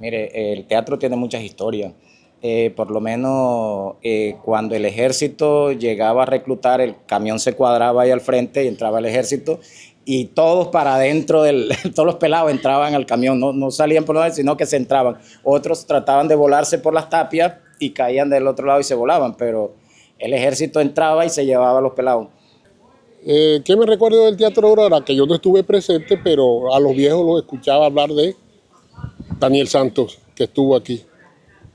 Mire, el teatro tiene muchas historias. Por lo menos cuando el ejército llegaba a reclutar, el camión se cuadraba ahí al frente y entraba el ejército y todos para adentro, todos los pelados entraban al camión, no salían por donde, sino que se entraban. Otros trataban de volarse por las tapias y caían del otro lado y se volaban, pero el ejército entraba y se llevaba a los pelados. ¿Qué me recuerdo del Teatro Aurora? Que yo no estuve presente, pero a los viejos los escuchaba hablar de Daniel Santos, que estuvo aquí.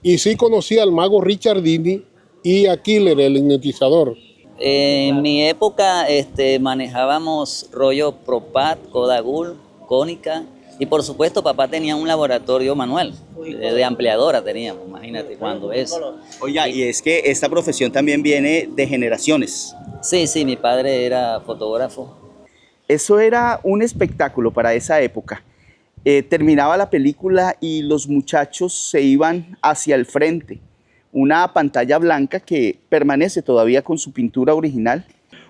Y sí conocí al mago Richardini y a Killer, el hipnotizador. En mi época manejábamos rollo Propat, Kodagul, Cónica y por supuesto papá tenía un laboratorio manual, de ampliadora teníamos, imagínate cuando es. Oiga, y es que esta profesión también viene de generaciones. Sí, mi padre era fotógrafo. Eso era un espectáculo para esa época. Terminaba la película y los muchachos se iban hacia el frente. Una pantalla blanca que permanece todavía con su pintura original.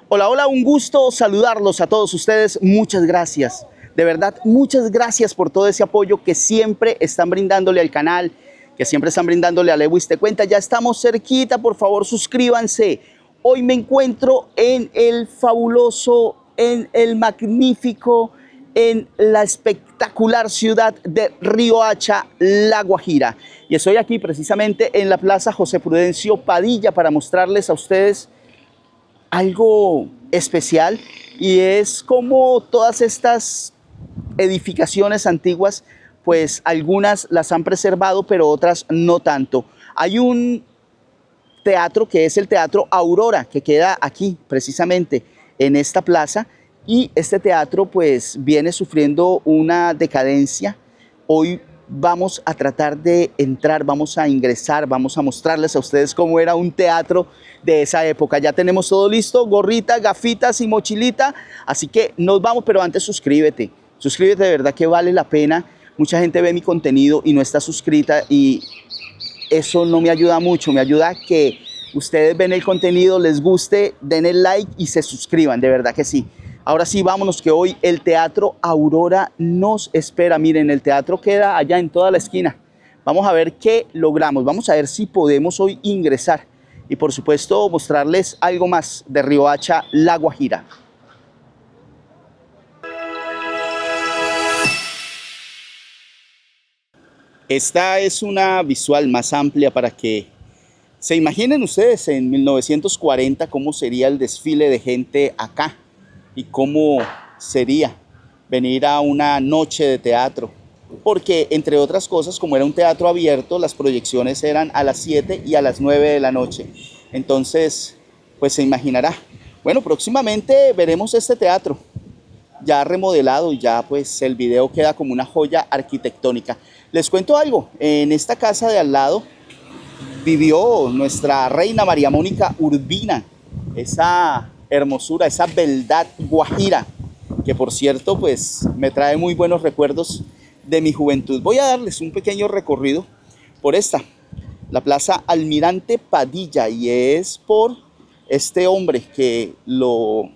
Hola, hola, un gusto saludarlos a todos ustedes. Muchas gracias. De verdad, muchas gracias por todo ese apoyo que siempre están brindándole al canal, que siempre están brindándole a Lewis Te Cuenta. Ya estamos cerquita, por favor, suscríbanse. Hoy me encuentro en el fabuloso, en el magnífico, en la espectacular ciudad de Riohacha, La Guajira. Y estoy aquí precisamente en la Plaza José Prudencio Padilla para mostrarles a ustedes algo especial, y es como todas estas edificaciones antiguas, pues algunas las han preservado, pero otras no tanto. Hay un teatro que es el Teatro Aurora, que queda aquí precisamente en esta plaza, y este teatro pues viene sufriendo una decadencia. Hoy vamos a tratar de entrar, vamos a ingresar, vamos a mostrarles a ustedes cómo era un teatro de esa época. Ya tenemos todo listo, gorrita, gafitas y mochilita, así que nos vamos, pero antes suscríbete, de verdad que vale la pena. Mucha gente ve mi contenido y no está suscrita y eso no me ayuda mucho, me ayuda a que ustedes ven el contenido, les guste, den el like y se suscriban, de verdad que sí. Ahora sí, vámonos, que hoy el Teatro Aurora nos espera. Miren, el teatro queda allá en toda la esquina. Vamos a ver qué logramos, vamos a ver si podemos hoy ingresar y por supuesto mostrarles algo más de Riohacha, La Guajira. Esta es una visual más amplia para que se imaginen ustedes en 1940 cómo sería el desfile de gente acá y cómo sería venir a una noche de teatro. Porque, entre otras cosas, como era un teatro abierto, las proyecciones eran a las 7 y a las 9 de la noche. Entonces, pues se imaginará. Bueno, próximamente veremos este teatro ya remodelado y ya pues el video queda como una joya arquitectónica. Les cuento algo, en esta casa de al lado vivió nuestra reina María Mónica Urbina, esa hermosura, esa beldad guajira, que por cierto pues me trae muy buenos recuerdos de mi juventud. Voy a darles un pequeño recorrido por la Plaza Almirante Padilla, y es por este hombre que lo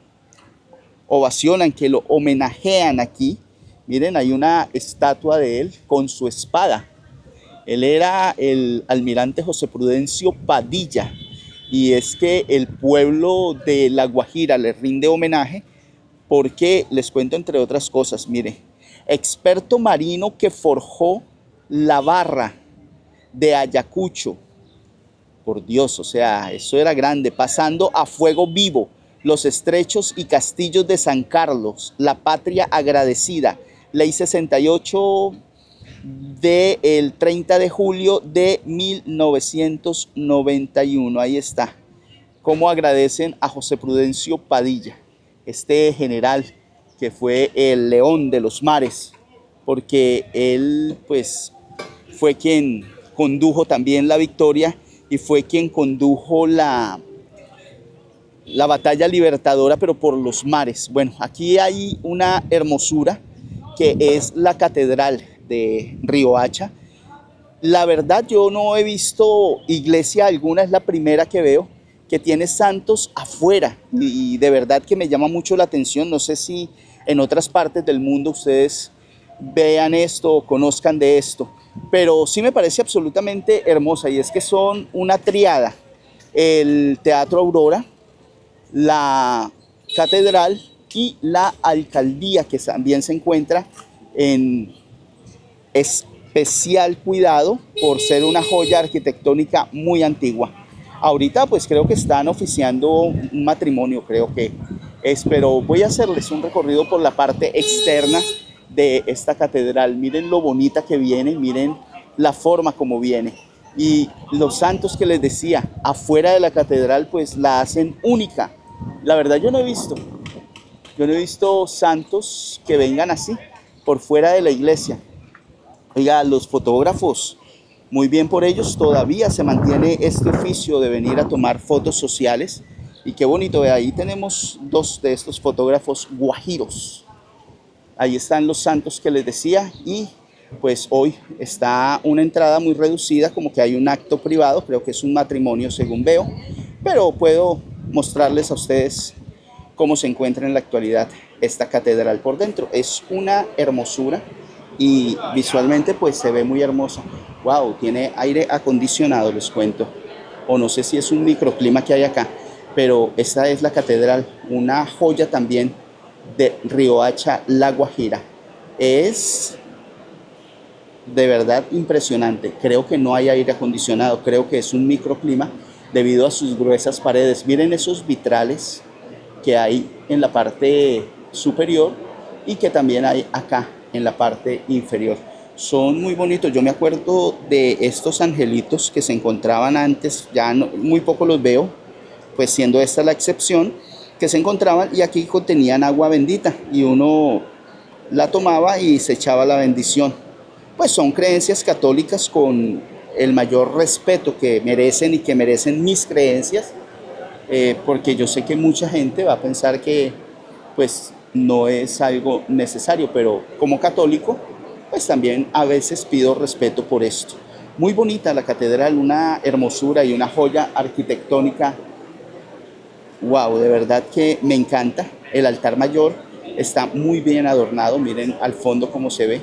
ovacionan, que lo homenajean aquí. Miren, hay una estatua de él con su espada. Él era el almirante José Prudencio Padilla, y es que el pueblo de La Guajira le rinde homenaje porque, les cuento entre otras cosas, mire, experto marino que forjó la barra de Ayacucho. Por Dios, o sea, eso era grande. Pasando a fuego vivo los estrechos y castillos de San Carlos, la patria agradecida, ley 68 del 30 de julio de 1991. Ahí está, cómo agradecen a José Prudencio Padilla, este general que fue el león de los mares, porque él pues fue quien condujo también la victoria y fue quien condujo la batalla libertadora, pero por los mares. Bueno, aquí hay una hermosura que es la Catedral de Riohacha. La verdad, yo no he visto iglesia alguna, es la primera que veo que tiene santos afuera, y de verdad que me llama mucho la atención. No sé si en otras partes del mundo ustedes vean esto o conozcan de esto. pero sí me parece absolutamente hermosa, y es que son una triada: el Teatro Aurora, la catedral y la alcaldía, que también se encuentra en especial cuidado por ser una joya arquitectónica muy antigua. Ahorita pues creo que están oficiando un matrimonio, creo que es, pero voy a hacerles un recorrido por la parte externa de esta catedral. Miren lo bonita que viene, miren la forma como viene. Y los santos que les decía, afuera de la catedral pues la hacen única. La verdad yo no he visto santos que vengan así, por fuera de la iglesia. Oiga, los fotógrafos, muy bien por ellos, todavía se mantiene este oficio de venir a tomar fotos sociales. Y qué bonito, ahí tenemos dos de estos fotógrafos guajiros. Ahí están los santos que les decía, y pues hoy está una entrada muy reducida, como que hay un acto privado, creo que es un matrimonio según veo, pero puedo mostrarles a ustedes cómo se encuentra en la actualidad esta catedral por dentro. Es una hermosura y visualmente pues se ve muy hermosa. Wow, tiene aire acondicionado, les cuento, o no sé si es un microclima que hay acá, pero esta es la catedral, una joya también de Riohacha, La Guajira. Es de verdad impresionante. Creo que no hay aire acondicionado, creo que es un microclima debido a sus gruesas paredes. Miren esos vitrales que hay en la parte superior y que también hay acá en la parte inferior. Son muy bonitos. Yo me acuerdo de estos angelitos que se encontraban antes, ya no, muy poco los veo, pues siendo esta la excepción, que se encontraban, y aquí contenían agua bendita y uno la tomaba y se echaba la bendición. Pues son creencias católicas con el mayor respeto que merecen y que merecen mis creencias, porque yo sé que mucha gente va a pensar que pues no es algo necesario, pero como católico pues también a veces pido respeto por esto. Muy bonita la catedral, una hermosura y una joya arquitectónica. Wow, de verdad que me encanta. El altar mayor está muy bien adornado, miren al fondo cómo se ve,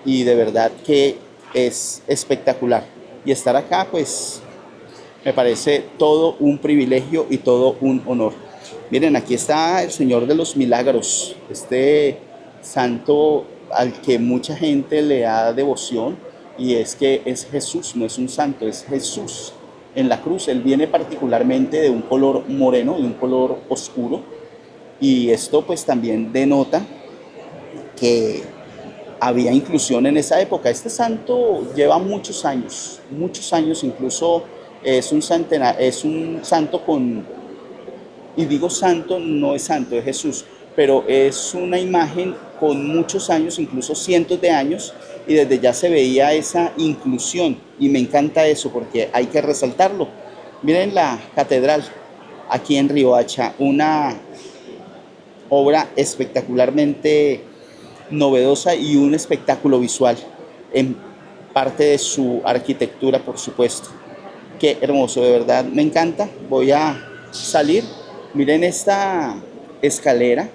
y de verdad que es espectacular. Y estar acá pues me parece todo un privilegio y todo un honor. Miren, aquí está el Señor de los Milagros, este santo al que mucha gente le da devoción, y es que es Jesús, no es un santo, es Jesús en la cruz. Él viene particularmente de un color moreno, de un color oscuro, y esto pues también denota que había inclusión en esa época. Este santo lleva muchos años, incluso es un santo con, y digo santo, no es santo, es Jesús, pero es una imagen con muchos años, incluso cientos de años, y desde ya se veía esa inclusión, y me encanta eso porque hay que resaltarlo. Miren la catedral aquí en Riohacha, una obra espectacularmente novedosa y un espectáculo visual en parte de su arquitectura, por supuesto. Qué hermoso, de verdad me encanta. Voy a salir. Miren esta escalera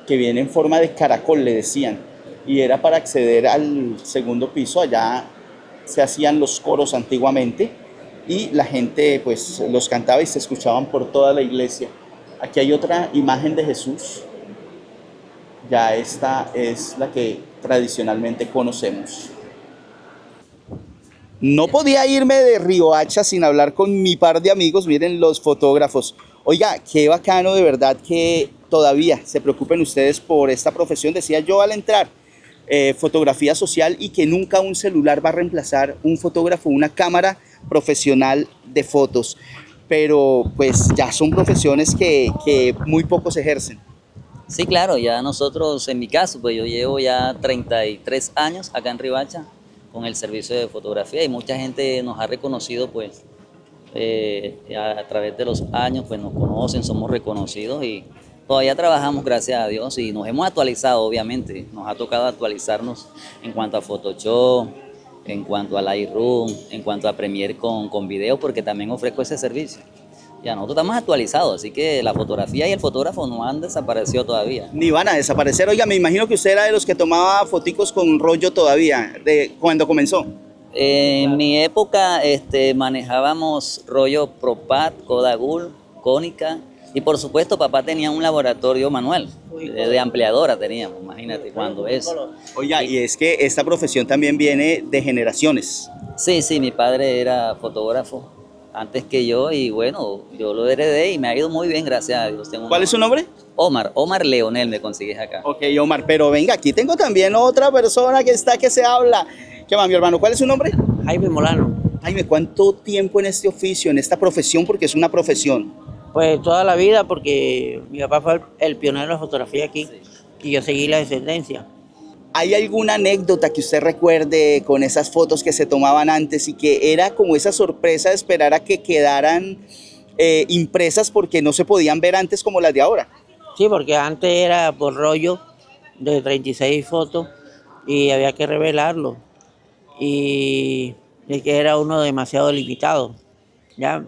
que viene en forma de caracol, le decían, y era para acceder al segundo piso. Allá se hacían los coros antiguamente y la gente pues los cantaba y se escuchaban por toda la iglesia. Aquí hay otra imagen de Jesús. Ya esta es la que tradicionalmente conocemos. No podía irme de Riohacha sin hablar con mi par de amigos, miren los fotógrafos. Oiga, qué bacano de verdad que todavía se preocupen ustedes por esta profesión. Decía yo al entrar, fotografía social, y que nunca un celular va a reemplazar un fotógrafo, una cámara profesional de fotos. Pero pues ya son profesiones que muy pocos ejercen. Sí, claro, ya nosotros, en mi caso, pues yo llevo ya 33 años acá en Riohacha con el servicio de fotografía, y mucha gente nos ha reconocido pues a través de los años, pues nos conocen, somos reconocidos, y todavía trabajamos, gracias a Dios, y nos hemos actualizado, obviamente. Nos ha tocado actualizarnos en cuanto a Photoshop, en cuanto a Lightroom, en cuanto a Premiere con video, porque también ofrezco ese servicio. Ya nosotros estamos actualizados, así que la fotografía y el fotógrafo no han desaparecido todavía. Ni van a desaparecer. Oiga, me imagino que usted era de los que tomaba foticos con rollo todavía, de cuando comenzó. En mi época manejábamos rollo Propat, Kodagull, Konica, y por supuesto papá tenía un laboratorio manual, de ampliadora teníamos, imagínate cuando es. Oiga, y es que esta profesión también viene de generaciones. Sí, sí, mi padre era fotógrafo antes que yo y bueno, yo lo heredé y me ha ido muy bien, gracias a Dios. ¿Cuál es su nombre? Omar Leonel me consigues acá. Ok, Omar, pero venga, aquí tengo también otra persona que está que se habla. ¿Qué más, mi hermano? ¿Cuál es su nombre? Jaime Molano. Jaime, ¿cuánto tiempo en este oficio, en esta profesión? Porque es una profesión. Pues toda la vida, porque mi papá fue el pionero de la fotografía aquí y yo seguí la descendencia. ¿Hay alguna anécdota que usted recuerde con esas fotos que se tomaban antes y que era como esa sorpresa de esperar a que quedaran impresas porque no se podían ver antes como las de ahora? Sí, porque antes era por rollo de 36 fotos y había que revelarlo. Y es que era uno demasiado limitado, ¿ya?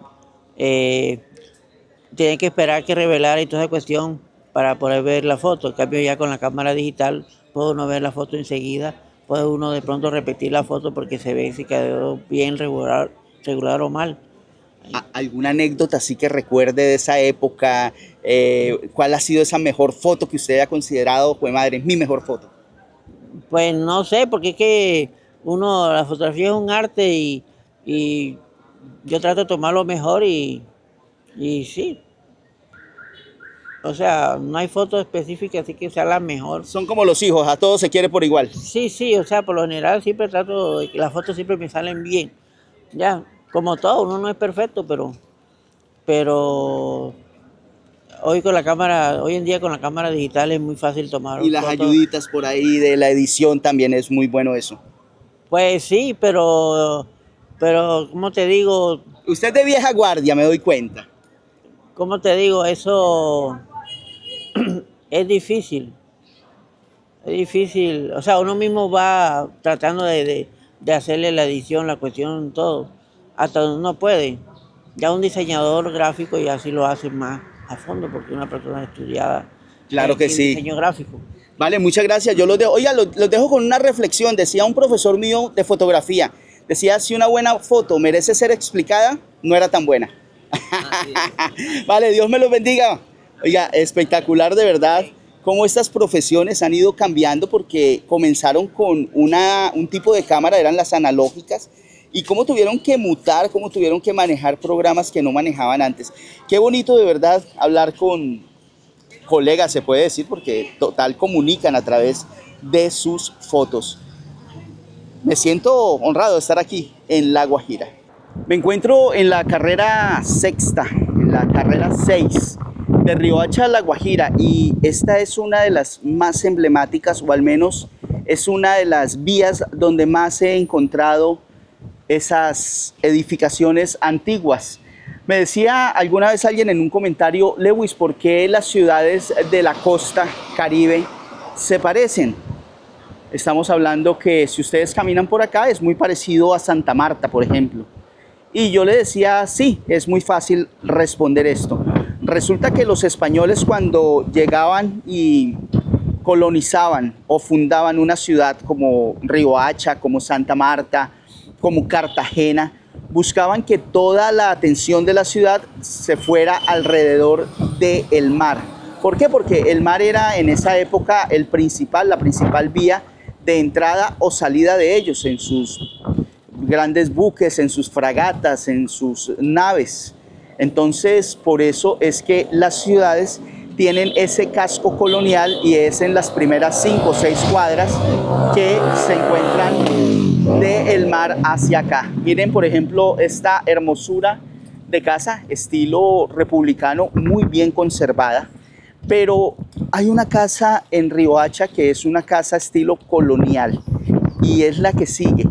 Tienen que esperar que revelara y toda esa cuestión para poder ver la foto. En cambio ya con la cámara digital puede uno ver la foto enseguida, puede uno de pronto repetir la foto porque se ve si quedó bien regular o mal. ¿Alguna anécdota así que recuerde de esa época? ¿Cuál ha sido esa mejor foto que usted haya considerado, jue madre, mi mejor foto? Pues no sé, porque es que la fotografía es un arte y yo trato de tomar lo mejor y sí. O sea, no hay foto específica así que sea la mejor. Son como los hijos, a todos se quiere por igual. Sí, sí, o sea, por lo general siempre trato de que las fotos siempre me salen bien. Ya, como todo, uno no es perfecto, pero hoy en día con la cámara digital es muy fácil tomar Y las fotos. ayuditas por ahí de la edición también es muy bueno eso. Pues sí, pero, ¿cómo te digo? Usted es de vieja guardia, me doy cuenta. ¿Cómo te digo? Eso es difícil. Es difícil. O sea, uno mismo va tratando de hacerle la edición, la cuestión, todo. Hasta donde uno puede. Ya un diseñador gráfico ya sí lo hace más a fondo porque es una persona estudiada. Claro que en sí. diseño gráfico. Vale, muchas gracias. Yo los dejo. Oiga, los dejo con una reflexión. Decía un profesor mío de fotografía. Decía, si una buena foto merece ser explicada, no era tan buena. Vale, Dios me los bendiga. Oiga, espectacular de verdad cómo estas profesiones han ido cambiando porque comenzaron con un tipo de cámara, eran las analógicas, y cómo tuvieron que mutar, cómo tuvieron que manejar programas que no manejaban antes. Qué bonito de verdad hablar con colegas, se puede decir, porque total comunican a través de sus fotos. Me siento honrado de estar aquí en La Guajira. Me encuentro en la carrera sexta, en la carrera 6 de Riohacha a La Guajira, y esta es una de las más emblemáticas, o al menos es una de las vías donde más he encontrado esas edificaciones antiguas. Me decía alguna vez alguien en un comentario, Lewis, ¿por qué las ciudades de la costa caribe se parecen? Estamos hablando que si ustedes caminan por acá es muy parecido a Santa Marta, por ejemplo. Y yo le decía, sí, es muy fácil responder esto. Resulta que los españoles cuando llegaban y colonizaban o fundaban una ciudad como Riohacha, como Santa Marta, como Cartagena, buscaban que toda la atención de la ciudad se fuera alrededor del mar. ¿Por qué? Porque el mar era en esa época la principal vía de entrada o salida de ellos en sus grandes buques, en sus fragatas, en sus naves. Entonces, por eso es que las ciudades tienen ese casco colonial y es en las primeras 5 o 6 cuadras que se encuentran del mar hacia acá. Miren, por ejemplo, esta hermosura de casa, estilo republicano, muy bien conservada. Pero hay una casa en Riohacha que es una casa estilo colonial y es la que sigue.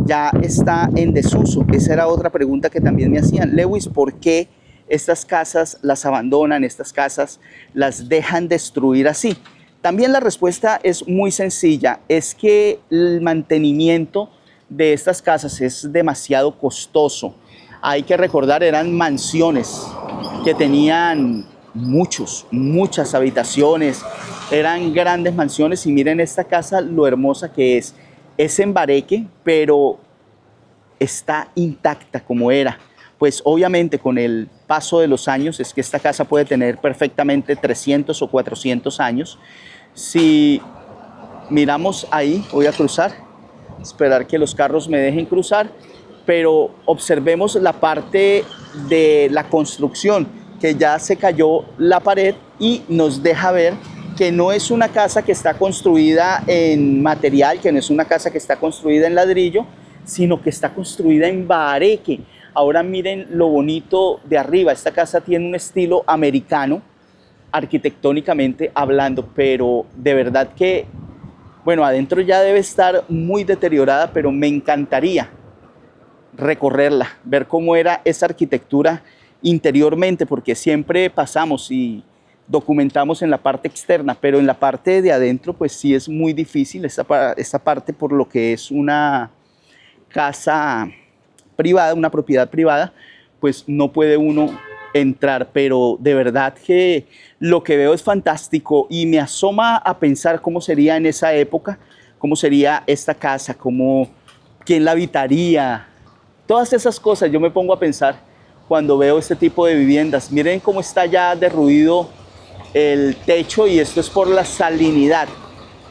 Ya está en desuso. Esa era otra pregunta que también me hacían. Lewis, ¿por qué estas casas las abandonan, estas casas las dejan destruir así? También la respuesta es muy sencilla. Es que el mantenimiento de estas casas es demasiado costoso. Hay que recordar, eran mansiones. que tenían muchas habitaciones, eran grandes mansiones. Y miren esta casa, lo hermosa que es en bareque, pero está intacta como era. Pues obviamente con el paso de los años es que esta casa puede tener perfectamente 300 o 400 años. Si miramos ahí, voy a cruzar, esperar que los carros me dejen cruzar, pero observemos la parte de la construcción, que ya se cayó la pared y nos deja ver que no es una casa que está construida en material, que no es una casa que está construida en ladrillo, sino que está construida en bareque. Ahora miren lo bonito de arriba. Esta casa tiene un estilo americano, arquitectónicamente hablando, pero de verdad que, bueno, adentro ya debe estar muy deteriorada, pero me encantaría recorrerla, ver cómo era esa arquitectura interiormente, porque siempre pasamos y documentamos en la parte externa, pero en la parte de adentro pues sí es muy difícil esta parte, por lo que es una casa privada, una propiedad privada, pues no puede uno entrar, pero de verdad que lo que veo es fantástico y me asoma a pensar cómo sería en esa época, cómo sería esta casa, quién la habitaría. Todas esas cosas yo me pongo a pensar cuando veo este tipo de viviendas. Miren cómo está ya derruido el techo, y esto es por la salinidad,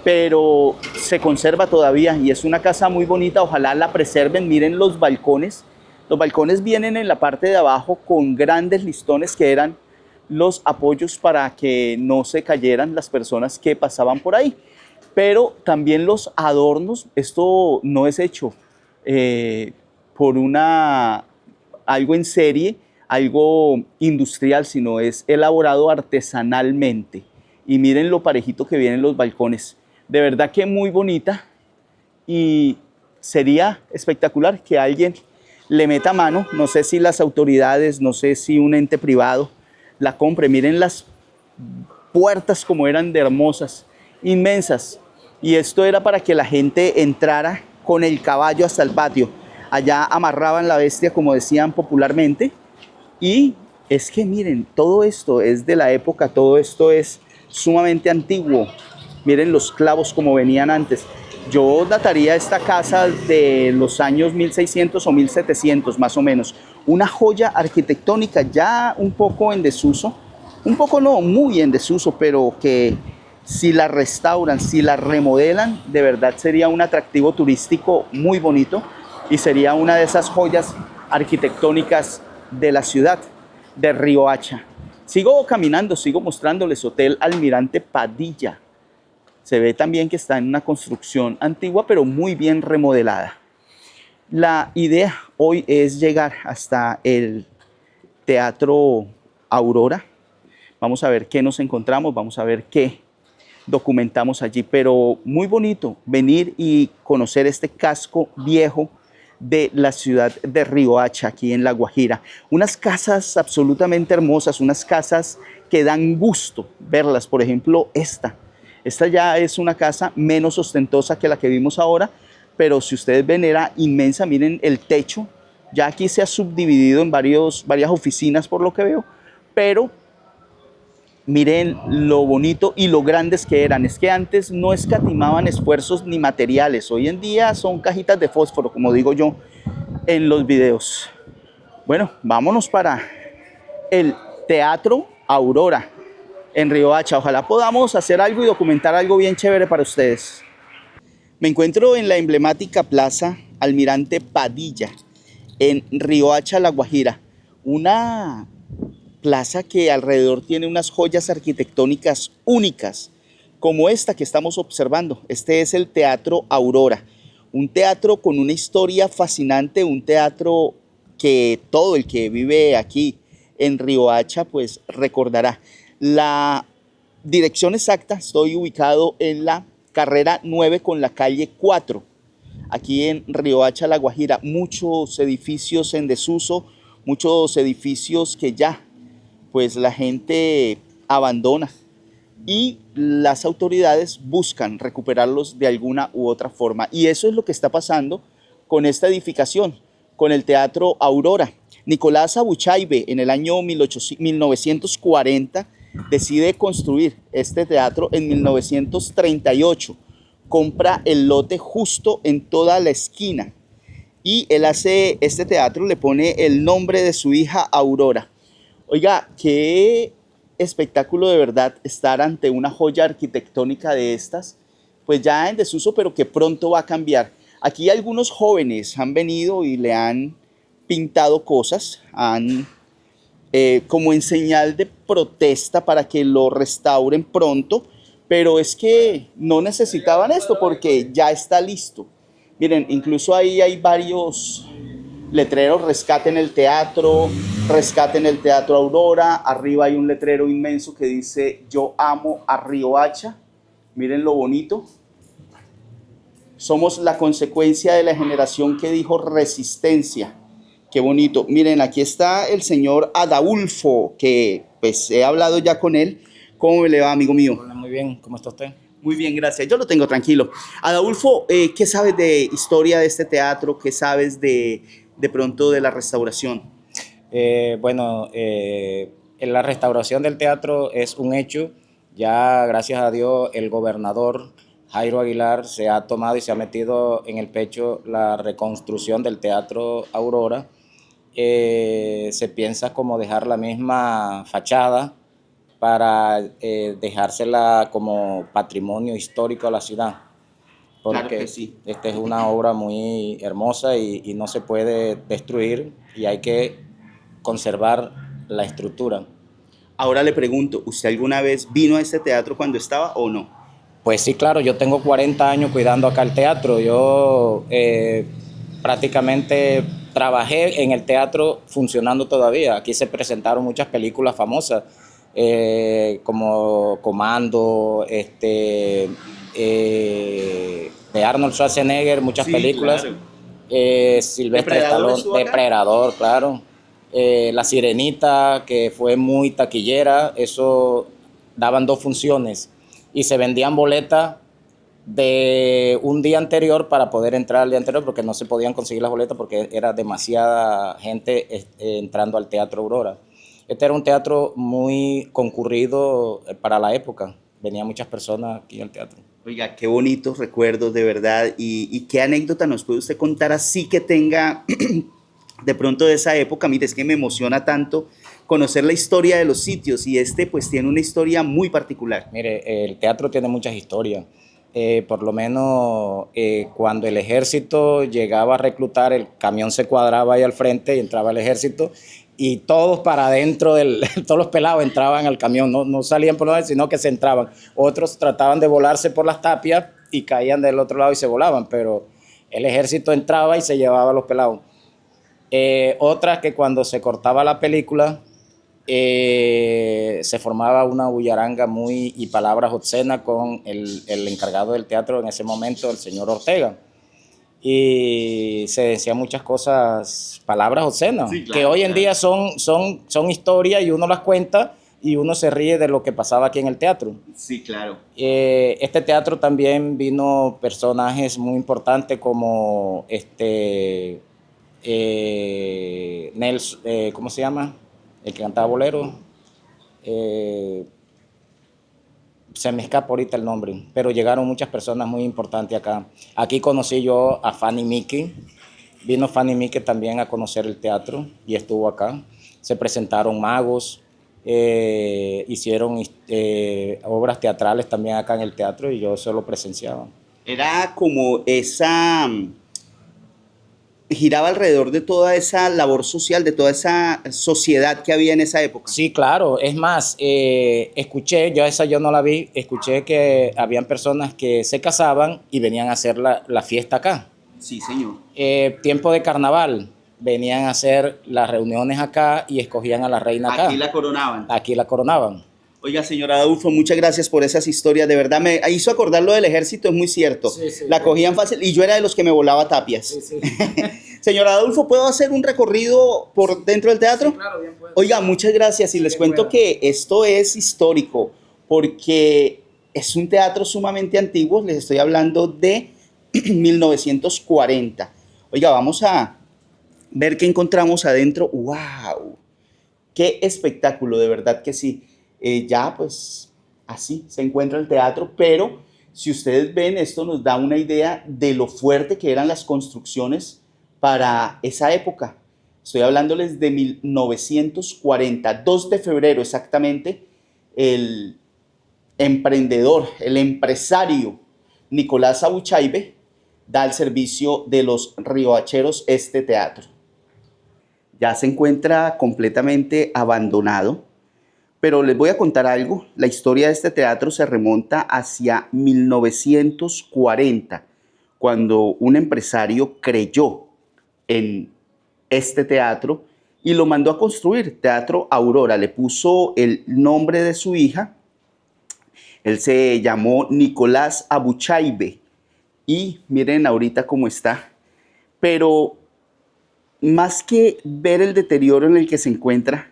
pero se conserva todavía y es una casa muy bonita. Ojalá la preserven. Miren los balcones. Los balcones vienen en la parte de abajo con grandes listones que eran los apoyos para que no se cayeran las personas que pasaban por ahí. Pero también los adornos, esto no es hecho por algo en serie, algo industrial, sino es elaborado artesanalmente. Y miren lo parejito que vienen los balcones. De verdad que muy bonita, y sería espectacular que alguien le meta mano. No sé si las autoridades, no sé si un ente privado la compre. Miren las puertas como eran de hermosas, inmensas. Y esto era para que la gente entrara con el caballo hasta el patio. Allá amarraban la bestia, como decían popularmente. Y es que miren, todo esto es de la época, todo esto es sumamente antiguo. Miren los clavos como venían antes. Yo dataría esta casa de los años 1600 o 1700 más o menos. Una joya arquitectónica ya un poco en desuso. Un poco no, muy en desuso, pero que si la restauran, si la remodelan, de verdad sería un atractivo turístico muy bonito y sería una de esas joyas arquitectónicas de la ciudad de Riohacha. Sigo caminando, sigo mostrándoles Hotel Almirante Padilla. Se ve también que está en una construcción antigua, pero muy bien remodelada. La idea hoy es llegar hasta el Teatro Aurora. Vamos a ver qué nos encontramos, vamos a ver qué documentamos allí, pero muy bonito venir y conocer este casco viejo de la ciudad de Riohacha, aquí en La Guajira. Unas casas absolutamente hermosas, unas casas que dan gusto verlas. Por ejemplo, esta ya es una casa menos ostentosa que la que vimos ahora, pero si ustedes ven era inmensa. Miren el techo, ya aquí se ha subdividido en varias oficinas por lo que veo, pero miren lo bonito y lo grandes que eran. Es que antes no escatimaban esfuerzos ni materiales. Hoy en día son cajitas de fósforo, como digo yo en los videos. Bueno, vámonos para el Teatro Aurora en Riohacha. Ojalá podamos hacer algo y documentar algo bien chévere para ustedes. Me encuentro en la emblemática Plaza Almirante Padilla en Riohacha, La Guajira. Una plaza que alrededor tiene unas joyas arquitectónicas únicas, como esta que estamos observando. Este es el Teatro Aurora, un teatro con una historia fascinante, un teatro que todo el que vive aquí en Riohacha pues recordará. La dirección exacta, estoy ubicado en la carrera 9 con la calle 4, aquí en Riohacha, La Guajira. Muchos edificios en desuso, muchos edificios que ya pues la gente abandona y las autoridades buscan recuperarlos de alguna u otra forma. Y eso es lo que está pasando con esta edificación, con el Teatro Aurora. Nicolás Abuchaibe, en el año 1940, decide construir este teatro en 1938. Compra el lote justo en toda la esquina y él hace este teatro, le pone el nombre de su hija Aurora. Oiga, qué espectáculo de verdad estar ante una joya arquitectónica de estas, pues ya en desuso, pero que pronto va a cambiar. Aquí algunos jóvenes han venido y le han pintado cosas, como en señal de protesta para que lo restauren pronto, pero es que no necesitaban esto porque ya está listo. Miren, incluso ahí hay varios letreros: rescaten el teatro Aurora. Arriba hay un letrero inmenso que dice yo amo a Riohacha. Miren lo bonito. Somos la consecuencia de la generación que dijo resistencia. Qué bonito. Miren, aquí está el señor Adaulfo, que pues he hablado ya con él. ¿Cómo le va, amigo mío? Hola, muy bien, ¿cómo está usted? Muy bien, gracias. Yo lo tengo tranquilo. Adolfo, ¿qué sabes de historia de este teatro? ¿Qué sabes de pronto de la restauración? En la restauración del teatro es un hecho. Ya, gracias a Dios, el gobernador Jairo Aguilar se ha tomado y se ha metido en el pecho la reconstrucción del Teatro Aurora. Se piensa como dejar la misma fachada para dejársela como patrimonio histórico a la ciudad, porque Claro que sí. esta es una obra muy hermosa y no se puede destruir y hay que conservar la estructura. Ahora le pregunto, ¿usted alguna vez vino a este teatro cuando estaba o no? Pues sí, claro, yo tengo 40 años cuidando acá el teatro. Yo prácticamente trabajé en el teatro funcionando todavía. Aquí se presentaron muchas películas famosas, como Comando, de Arnold Schwarzenegger, muchas películas. Claro. Sylvester ¿Depredador Stallone, estuvo acá? Depredador, claro. La Sirenita, que fue muy taquillera, eso daban 2 funciones y se vendían boletas de un día anterior para poder entrar al día anterior, porque no se podían conseguir las boletas porque era demasiada gente entrando al Teatro Aurora. Este era un teatro muy concurrido para la época, venían muchas personas aquí al teatro. Oiga, qué bonitos recuerdos, de verdad. ¿Y qué anécdota nos puede usted contar así que tenga de pronto de esa época? Mire, es que me emociona tanto conocer la historia de los sitios y este pues tiene una historia muy particular. Mire, el teatro tiene muchas historias. Por lo menos cuando el ejército llegaba a reclutar, el camión se cuadraba ahí al frente y entraba el ejército y todos para adentro, todos los pelados entraban al camión, no salían por nada, sino que se entraban. Otros trataban de volarse por las tapias y caían del otro lado y se volaban, pero el ejército entraba y se llevaba a los pelados. Otras que cuando se cortaba la película, se formaba una bullaranga y palabras obscenas con el encargado del teatro en ese momento, el señor Ortega. Y se decían muchas cosas, palabras obscenas, Sí, claro, que hoy en claro. día son historias y uno las cuenta y uno se ríe de lo que pasaba aquí en el teatro. Sí, claro. Este teatro también vino personajes muy importantes como ¿cómo se llama? El que cantaba bolero. Se me escapa ahorita el nombre, pero llegaron muchas personas muy importantes acá. Aquí conocí yo a Fanny Mickey. Vino Fanny Mickey también a conocer el teatro y estuvo acá. Se presentaron magos, hicieron obras teatrales también acá en el teatro y yo eso lo presenciaba. Era como esa... giraba alrededor de toda esa labor social, de toda esa sociedad que había en esa época. Sí, claro. Es más, escuché, yo no la vi, escuché que habían personas que se casaban y venían a hacer la fiesta acá. Sí, señor. Tiempo de carnaval, venían a hacer las reuniones acá y escogían a la reina acá. Aquí la coronaban. Aquí la coronaban. Oiga, señor Adolfo, muchas gracias por esas historias. De verdad, me hizo acordar lo del ejército, es muy cierto. Sí, sí, La sí. cogían fácil y yo era de los que me volaba tapias. Sí, sí. Señor Adolfo, ¿puedo hacer un recorrido por dentro del teatro? Sí, claro, bien puede. Oiga, muchas gracias y les cuento que esto es histórico porque es un teatro sumamente antiguo, les estoy hablando de 1940. Oiga, vamos a ver qué encontramos adentro. ¡Wow! ¡Qué espectáculo! De verdad que sí. Ya pues así se encuentra el teatro, pero si ustedes ven, esto nos da una idea de lo fuerte que eran las construcciones para esa época. Estoy hablándoles de 1940, 2 de febrero exactamente, el emprendedor, el empresario Nicolás Abuchaibe da al servicio de los riohacheros este teatro. Ya se encuentra completamente abandonado, pero les voy a contar algo. La historia de este teatro se remonta hacia 1940, cuando un empresario creyó en este teatro y lo mandó a construir, Teatro Aurora. Le puso el nombre de su hija. Él se llamó Nicolás Abuchaibe y miren ahorita cómo está. Pero más que ver el deterioro en el que se encuentra,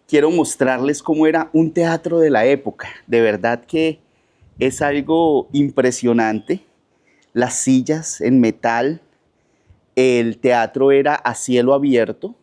quiero mostrarles cómo era un teatro de la época. De verdad que es algo impresionante. Las sillas en metal, el teatro era a cielo abierto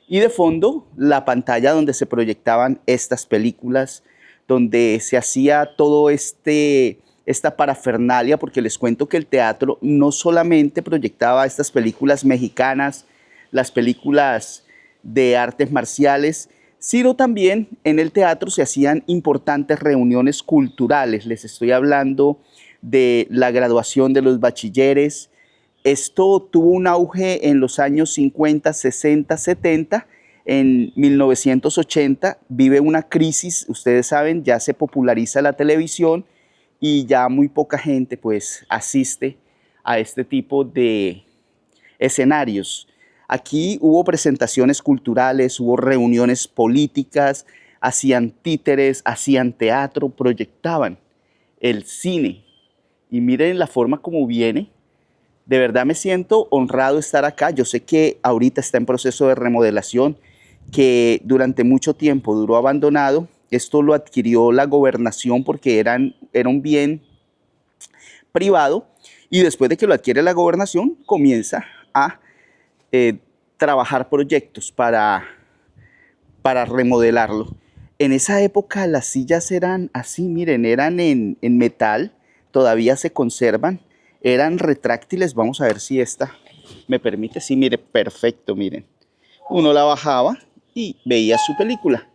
y de fondo la pantalla donde se proyectaban estas películas, donde se hacía todo esta parafernalia, porque les cuento que el teatro no solamente proyectaba estas películas mexicanas, las películas de artes marciales, sino también en el teatro se hacían importantes reuniones culturales. Les estoy hablando de la graduación de los bachilleres. Esto tuvo un auge en los años 50, 60, 70. En 1980 vive una crisis, ustedes saben, ya se populariza la televisión y ya muy poca gente pues asiste a este tipo de escenarios. Aquí hubo presentaciones culturales, hubo reuniones políticas, hacían títeres, hacían teatro, proyectaban el cine. Y miren la forma como viene. De verdad me siento honrado de estar acá. Yo sé que ahorita está en proceso de remodelación, que durante mucho tiempo duró abandonado. Esto lo adquirió la gobernación porque era un bien privado, y después de que lo adquiere la gobernación comienza a trabajar proyectos para remodelarlo. En esa época las sillas eran así, miren, eran en metal, todavía se conservan, eran retráctiles. Vamos a ver si esta me permite. Sí, mire, perfecto, miren. Uno la bajaba y veía su película.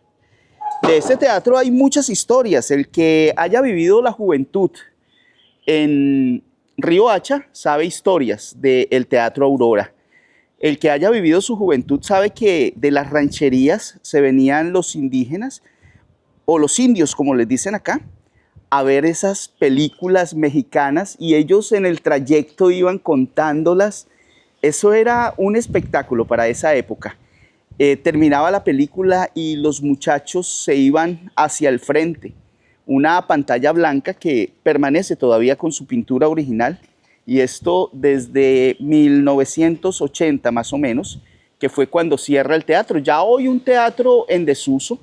De este teatro hay muchas historias. El que haya vivido la juventud en Riohacha sabe historias del Teatro Aurora. El que haya vivido su juventud sabe que de las rancherías se venían los indígenas, o los indios, como les dicen acá, a ver esas películas mexicanas, y ellos en el trayecto iban contándolas. Eso era un espectáculo para esa época. Terminaba la película y los muchachos se iban hacia el frente. Una pantalla blanca que permanece todavía con su pintura original, y esto desde 1980 más o menos, que fue cuando cierra el teatro. Ya hoy un teatro en desuso,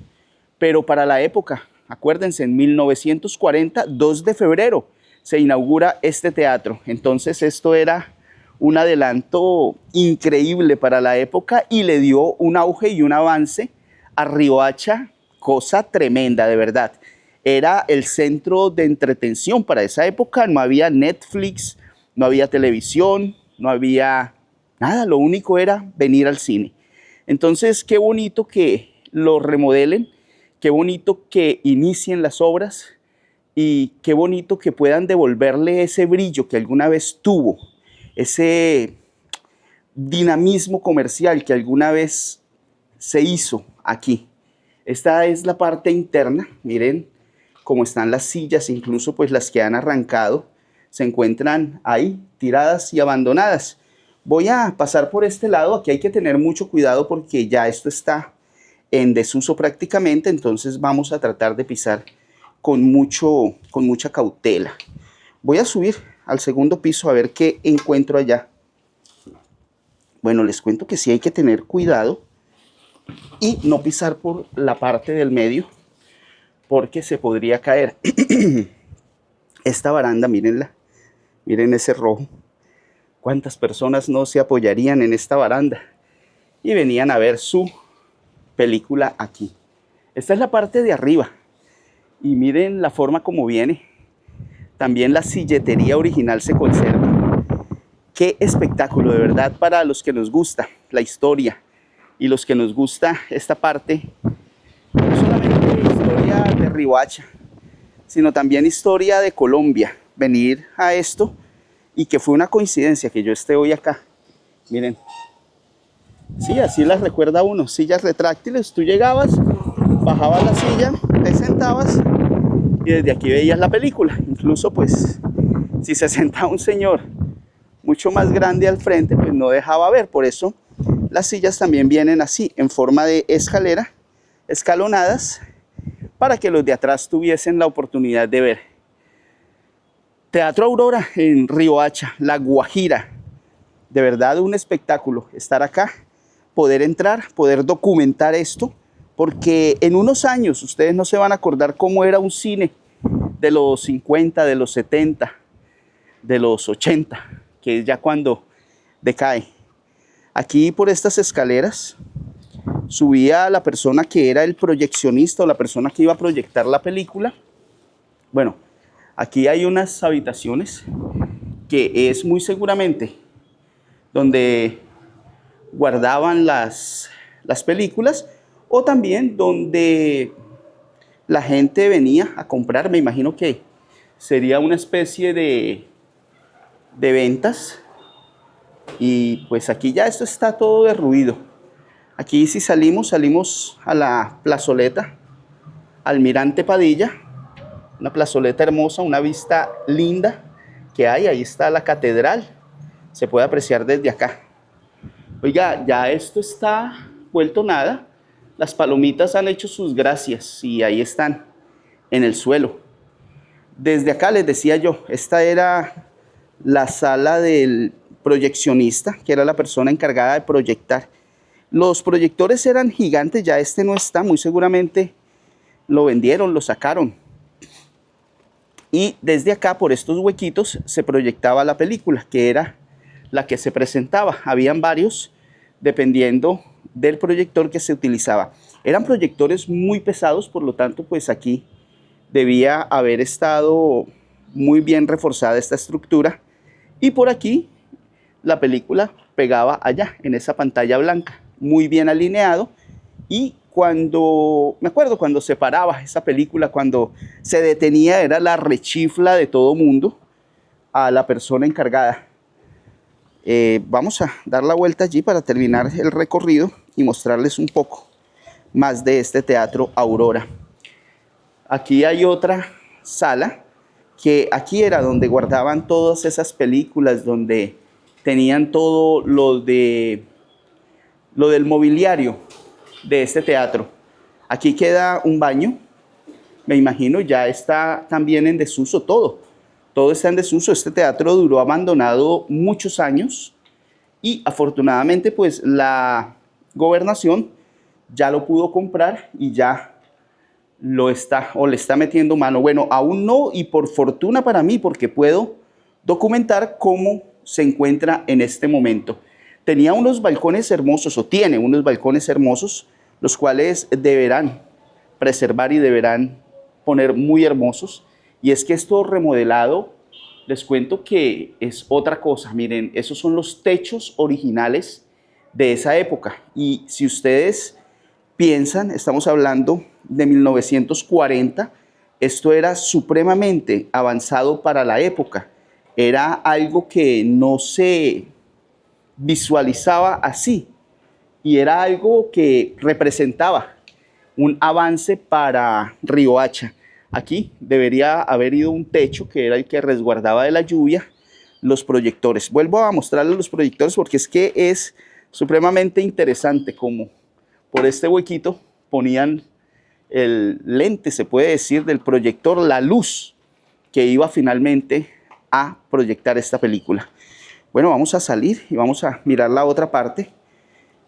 pero para la época, acuérdense, en 1940, 2 de febrero, se inaugura este teatro. Entonces esto era un adelanto increíble para la época y le dio un auge y un avance a Riohacha, cosa tremenda, de verdad. Era el centro de entretención para esa época. No había Netflix, no había televisión, no había nada. Lo único era venir al cine. Entonces, qué bonito que lo remodelen, qué bonito que inicien las obras y qué bonito que puedan devolverle ese brillo que alguna vez tuvo, ese dinamismo comercial que alguna vez se hizo aquí. Esta es la parte interna. Miren cómo están las sillas, incluso pues las que han arrancado se encuentran ahí tiradas y abandonadas. Voy a pasar por este lado. Aquí hay que tener mucho cuidado porque ya esto está en desuso prácticamente, entonces vamos a tratar de pisar con mucha cautela. Voy a subir al segundo piso a ver qué encuentro allá. Bueno, les cuento que sí hay que tener cuidado y no pisar por la parte del medio porque se podría caer. Esta baranda, mírenla, miren ese rojo. ¿Cuántas personas no se apoyarían en esta baranda? y venían a ver su película aquí. Esta es la parte de arriba y miren la forma como viene. También la silletería original se conserva. Qué espectáculo, de verdad, para los que nos gusta la historia y los que nos gusta esta parte, no solamente historia de Riohacha, sino también historia de Colombia. Venir a esto y que fue una coincidencia que yo esté hoy acá. Miren, sí, así las recuerda uno, sillas retráctiles. Tú llegabas, bajabas la silla, te sentabas y desde aquí veías la película. Incluso pues si se sentaba un señor mucho más grande al frente, pues no dejaba ver. Por eso las sillas también vienen así, en forma de escalera, escalonadas, para que los de atrás tuviesen la oportunidad de ver. Teatro Aurora en Riohacha, La Guajira. De verdad un espectáculo estar acá, poder entrar, poder documentar esto, porque en unos años ustedes no se van a acordar cómo era un cine de los 50, de los 70, de los 80, que es ya cuando decae. Aquí por estas escaleras subía la persona que era el proyeccionista o la persona que iba a proyectar la película. Bueno, aquí hay unas habitaciones que es muy seguramente donde guardaban las películas o también donde la gente venía a comprar. Me imagino que sería una especie de ventas. Y pues aquí ya esto está todo derruido. Aquí si salimos a la plazoleta Almirante Padilla, una plazoleta hermosa, una vista linda que hay. Ahí está la catedral, se puede apreciar desde acá. Oiga, ya esto está vuelto nada. Las palomitas han hecho sus gracias y ahí están en el suelo. Desde acá les decía yo, esta era la sala del proyeccionista, que era la persona encargada de proyectar. Los proyectores eran gigantes, ya este no está, muy seguramente lo vendieron, lo sacaron. Y desde acá, por estos huequitos, se proyectaba la película, que era la que se presentaba. Habían varios, dependiendo del proyector que se utilizaba. Eran proyectores muy pesados, por lo tanto, pues aquí debía haber estado muy bien reforzada esta estructura. Y por aquí, la película pegaba allá, en esa pantalla blanca, muy bien alineado. Y me acuerdo cuando se paraba esa película, cuando se detenía, era la rechifla de todo mundo a la persona encargada. Vamos a dar la vuelta allí para terminar el recorrido y mostrarles un poco más de este Teatro Aurora. Aquí hay otra sala, que aquí era donde guardaban todas esas películas, donde tenían todo lo del mobiliario de este teatro. Aquí queda un baño, me imagino, ya está también en desuso todo está en desuso. Este teatro duró abandonado muchos años y afortunadamente pues la gobernación ya lo pudo comprar y ya le está metiendo mano. Bueno, aún no, y por fortuna para mí, porque puedo documentar cómo se encuentra en este momento. Tenía unos balcones hermosos, o tiene unos balcones hermosos, los cuales deberán preservar y deberán poner muy hermosos. Y es que esto remodelado, les cuento que es otra cosa. Miren, esos son los techos originales de esa época. Y si ustedes piensan, estamos hablando de 1940, esto era supremamente avanzado para la época. Era algo que no se visualizaba así. Y era algo que representaba un avance para Riohacha. Aquí debería haber ido un techo que era el que resguardaba de la lluvia los proyectores. Vuelvo a mostrarles los proyectores porque es que es supremamente interesante como por este huequito ponían el lente, se puede decir, del proyector, la luz que iba finalmente a proyectar esta película. Bueno, vamos a salir y vamos a mirar la otra parte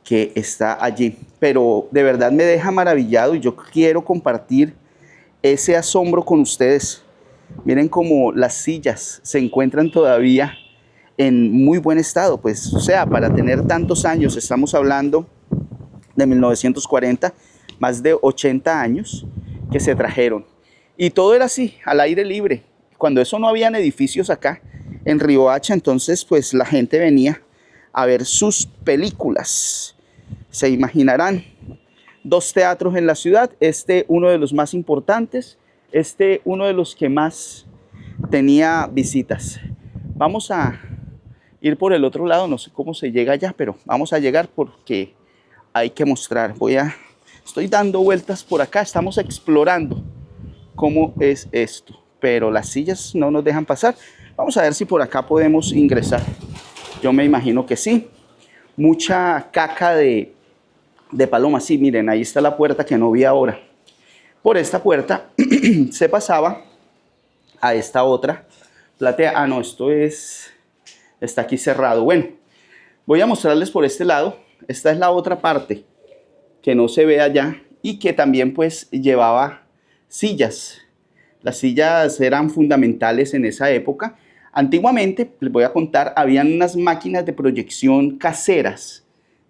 que está allí. Pero de verdad me deja maravillado y yo quiero compartir ese asombro con ustedes. Miren cómo las sillas se encuentran todavía en muy buen estado. Pues, o sea, para tener tantos años, estamos hablando de 1940, más de 80 años que se trajeron. Y todo era así, al aire libre. Cuando eso no habían edificios acá en Riohacha, entonces pues la gente venía a ver sus películas. Se imaginarán, 2 teatros en la ciudad, uno de los más importantes, uno de los que más tenía visitas. Vamos a ir por el otro lado, no sé cómo se llega allá, pero vamos a llegar porque hay que mostrar. Estoy dando vueltas por acá, estamos explorando cómo es esto, pero las sillas no nos dejan pasar. Vamos a ver si por acá podemos ingresar. Yo me imagino que sí. Mucha caca de paloma. Sí, miren, ahí está la puerta que no vi ahora. Por esta puerta se pasaba a esta otra platea. Ah, no, está aquí cerrado. Bueno, voy a mostrarles por este lado. Esta es la otra parte que no se ve allá y que también pues llevaba sillas. Las sillas eran fundamentales en esa época. Antiguamente, les voy a contar, habían unas máquinas de proyección caseras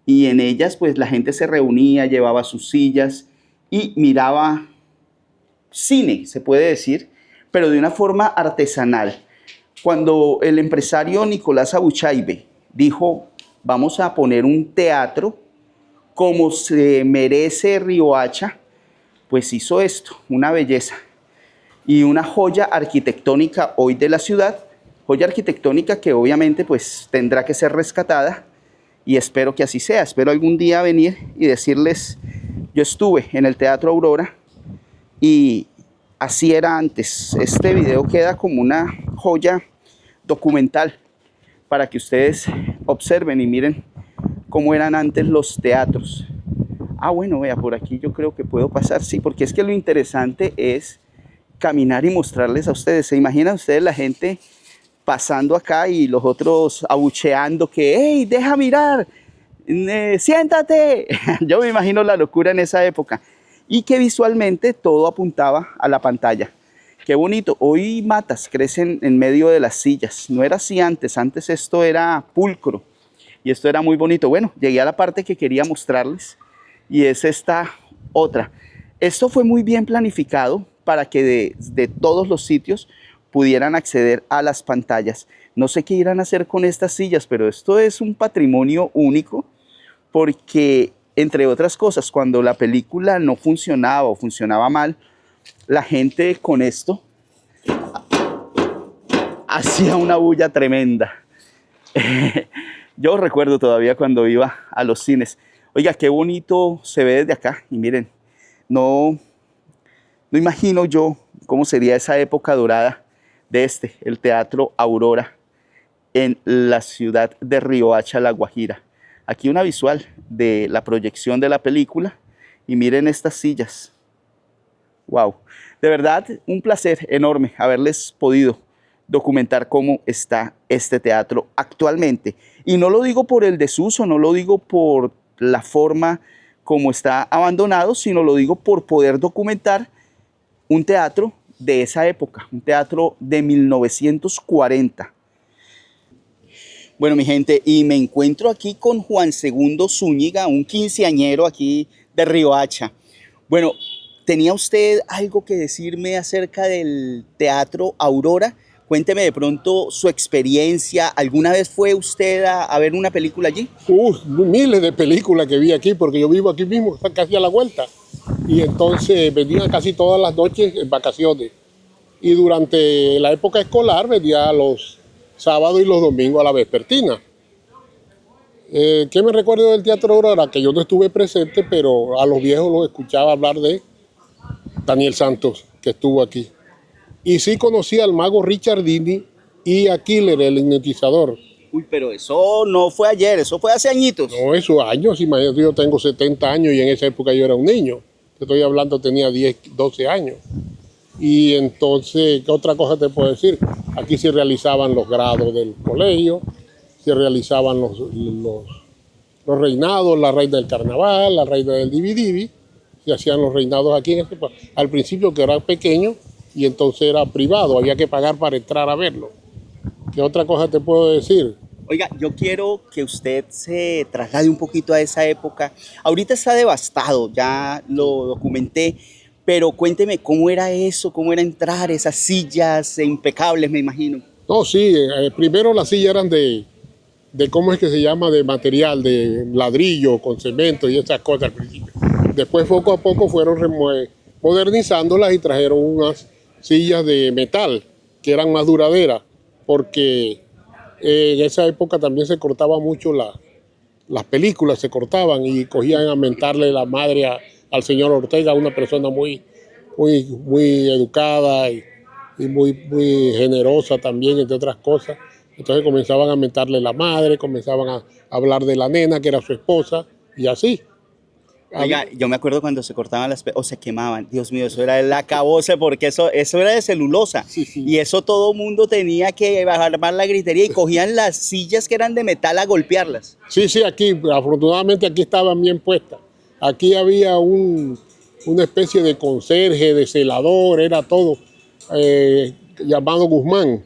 y en ellas pues la gente se reunía, llevaba sus sillas y miraba cine, se puede decir, pero de una forma artesanal. Cuando el empresario Nicolás Abuchaibe dijo, vamos a poner un teatro como se merece Riohacha, pues hizo esto, una belleza y una joya arquitectónica hoy de la ciudad, joya arquitectónica que obviamente pues tendrá que ser rescatada y espero que así sea. Espero algún día venir y decirles, yo estuve en el Teatro Aurora y así era antes. Este video queda como una joya documental para que ustedes observen y miren cómo eran antes los teatros. Ah, bueno, vea, por aquí yo creo que puedo pasar, sí, porque es que lo interesante es caminar y mostrarles a ustedes. ¿Se imaginan ustedes la gente pasando acá y los otros abucheando que, hey, deja mirar, siéntate? Yo me imagino la locura en esa época y que visualmente todo apuntaba a la pantalla. Qué bonito. Hoy matas crecen en medio de las sillas. No era así antes. Antes esto era pulcro y esto era muy bonito. Bueno, llegué a la parte que quería mostrarles y es esta otra. Esto fue muy bien planificado para que de todos los sitios pudieran acceder a las pantallas. No sé qué irán a hacer con estas sillas, pero esto es un patrimonio único porque, entre otras cosas, cuando la película no funcionaba o funcionaba mal, la gente con esto hacía una bulla tremenda. Yo recuerdo todavía cuando iba a los cines. Oiga, qué bonito se ve desde acá. Y miren, no imagino yo cómo sería esa época dorada de el Teatro Aurora en la ciudad de Riohacha, La Guajira. Aquí una visual de la proyección de la película y miren estas sillas. Wow, de verdad un placer enorme haberles podido documentar cómo está este teatro actualmente. Y no lo digo por el desuso, no lo digo por la forma como está abandonado, sino lo digo por poder documentar un teatro de esa época, un teatro de 1940. Bueno, mi gente, y me encuentro aquí con Juan II Zúñiga, un quinceañero aquí de Riohacha. Bueno, ¿tenía usted algo que decirme acerca del Teatro Aurora? Cuénteme de pronto su experiencia. ¿Alguna vez fue usted a ver una película allí? Miles de películas que vi aquí, porque yo vivo aquí mismo, casi a la vuelta. Y entonces venía casi todas las noches en vacaciones. Y durante la época escolar venía los sábados y los domingos a la vespertina. ¿Qué me recuerdo del Teatro Aurora? Que yo no estuve presente, pero a los viejos los escuchaba hablar de Daniel Santos, que estuvo aquí. Y sí conocí al mago Richardini y a Killer, el hipnotizador. Uy, pero eso no fue ayer, eso fue hace añitos. No, esos años, imagínate, yo tengo 70 años y en esa época yo era un niño. Te estoy hablando, tenía 10, 12 años. Y entonces, ¿qué otra cosa te puedo decir? Aquí se realizaban los grados del colegio, se realizaban los reinados, la reina del carnaval, la reina del dividivi. Se hacían los reinados aquí en este país. Al principio que era pequeño y entonces era privado, había que pagar para entrar a verlo. ¿Qué otra cosa te puedo decir? Oiga, yo quiero que usted se traslade un poquito a esa época. Ahorita está devastado, ya lo documenté, pero cuénteme cómo era eso, cómo era entrar, esas sillas impecables, me imagino. No, sí, primero las sillas eran de, ¿cómo es que se llama? De material, de ladrillo, con cemento y esas cosas al principio. Después poco a poco fueron modernizándolas y trajeron unas sillas de metal que eran más duraderas, porque en esa época también se cortaba mucho las películas, se cortaban y cogían a mentarle la madre al señor Ortega, una persona muy educada y muy generosa también, entre otras cosas. Entonces comenzaban a mentarle la madre, comenzaban a hablar de la nena, que era su esposa, y así. Oiga, yo me acuerdo cuando se cortaban o se quemaban. Dios mío, eso era el acabose porque eso era de celulosa. Sí, sí. Y eso todo mundo tenía que bajar más la gritería y cogían las sillas que eran de metal a golpearlas. Sí, sí, aquí, afortunadamente aquí estaban bien puestas. Aquí había una especie de conserje, de celador, era todo, llamado Guzmán.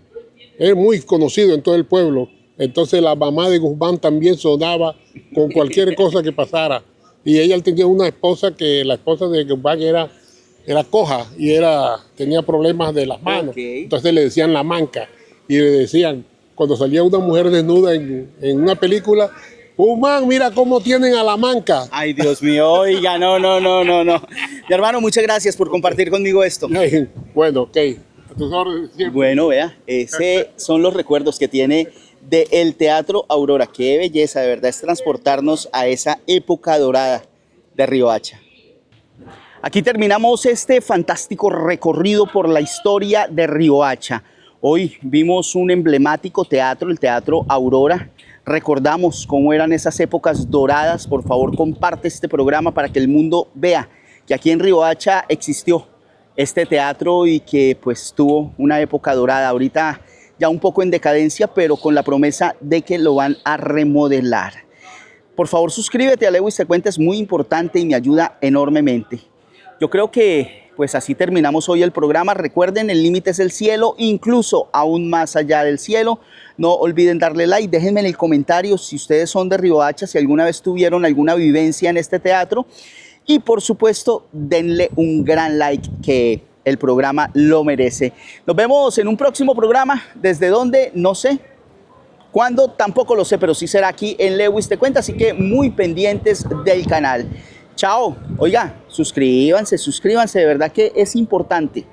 Es muy conocido en todo el pueblo. Entonces la mamá de Guzmán también sonaba con cualquier cosa que pasara. Y ella tenía una esposa la esposa de Guzmán era coja y tenía problemas de las manos. Okay. Entonces le decían la manca. Y le decían, cuando salía una mujer desnuda en una película, Guzmán, mira cómo tienen a la manca. Ay, Dios mío, oiga, no. Mi hermano, muchas gracias por compartir conmigo esto. Bueno, ok. A tus órdenes siempre. Bueno, vea, ese son los recuerdos que tiene del Teatro Aurora. Qué belleza, de verdad, es transportarnos a esa época dorada de Riohacha. Aquí terminamos este fantástico recorrido por la historia de Riohacha. Hoy vimos un emblemático teatro, el Teatro Aurora. Recordamos cómo eran esas épocas doradas. Por favor, comparte este programa para que el mundo vea que aquí en Riohacha existió este teatro y que pues tuvo una época dorada. Ahorita ya un poco en decadencia, pero con la promesa de que lo van a remodelar. Por favor, suscríbete a Lewis Te Cuenta, es muy importante y me ayuda enormemente. Yo creo que pues así terminamos hoy el programa. Recuerden, el límite es el cielo, incluso aún más allá del cielo. No olviden darle like, déjenme en el comentario si ustedes son de Riohacha, si alguna vez tuvieron alguna vivencia en este teatro. Y por supuesto, denle un gran like que el programa lo merece. Nos vemos en un próximo programa. ¿Desde dónde? No sé. ¿Cuándo? Tampoco lo sé, pero sí será aquí en Lewis Te Cuenta, así que muy pendientes del canal. Chao. Oiga, suscríbanse, de verdad que es importante.